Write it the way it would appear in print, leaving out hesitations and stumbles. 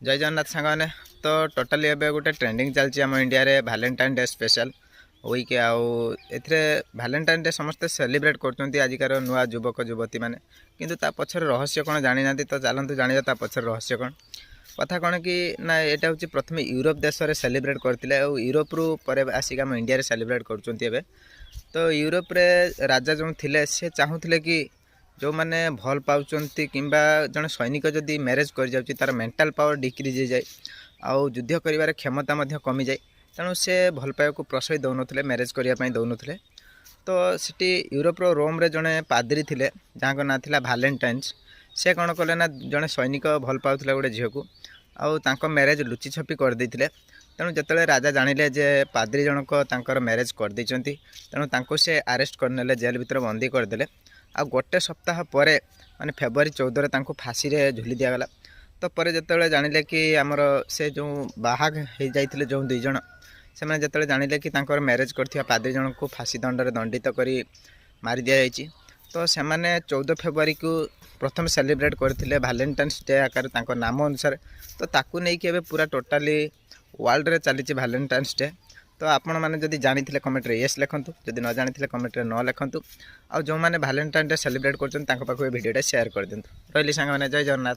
जय जगन्नाथ सांगने तो टोटाली एबे गोटे ट्रेंडिंग चलती आम इंडिया रे वैलेंटाइन डे स्पेशल वीक आउ एथिरे वैलेंटाइन डे समस्ते सेलिब्रेट करछंती आजिकार नुआ युवक युवती माने किंतु ता पछर रहस्य कोन जानि नांती तो चलंतु जानिया ता पछर रहस्य कोन कथा कोन कि ना एटा होची प्रथमे यूरोप देश रे सेलिब्रेट करथिले और यूरोप रु परे आसिक आम इंडिया रे सेलिब्रेट करछंती एबे तो यूरोप रे राजा जो थिले से चाहूथिले कि जो मैंने भल पाँच कि जन सैनिक जदि मैरेज कर जाऊँगी तार मेंटल पावर डिक्रीज जाए आउ युद्ध कर क्षमता कमी जाए तेणु से भल पाइबा प्रश्रय दौन मैरेज करने दौन तो सीटी यूरोप रोम रे जड़े पादरी थे जहाँ ना था वैलेंटाइन्स से कौन कले ना जड़े सैनिक भल पाला गोटे झील को आउ मैरेज लुचि छपी करदे तेणु जिते राजा जानिले जे पादरी जनक तांकर मैरेज करदे तेणु से आरेस्ट करने जेल भीतर बंदी करदे आ गोटे सप्ताह पर माने फेब्रुआरी 14 फाँसी रे झुली दिगला तो पर जिते जानिले कि आमर से जो बाहाग हो जाते जो दुईज से मैंने जिते जानिले कि मैरेज कर पादरी जन को फाँसी दंड दंडित करी मारी दि जाइए तो से 14 फेब्रुआरी को प्रथम सेलिब्रेट करते वैलेंटाइन्स डे आकार नाम अनुसार तो ताकू नहीं कि पूरा टोटाली वर्ल्ड रे चली वैलेंटाइन्स डे तो आपण मैंने जदि जानी कमेंट रे येस लिखंतु जदि न जानी कमेंट रे न लिखंतु आ जो मैंने वैलेंटाइन डे सेलिब्रेट करछन तांको पाखो वीडियोटा शेयर कर दिंतु रहिली सांग माने जय जगन्नाथ।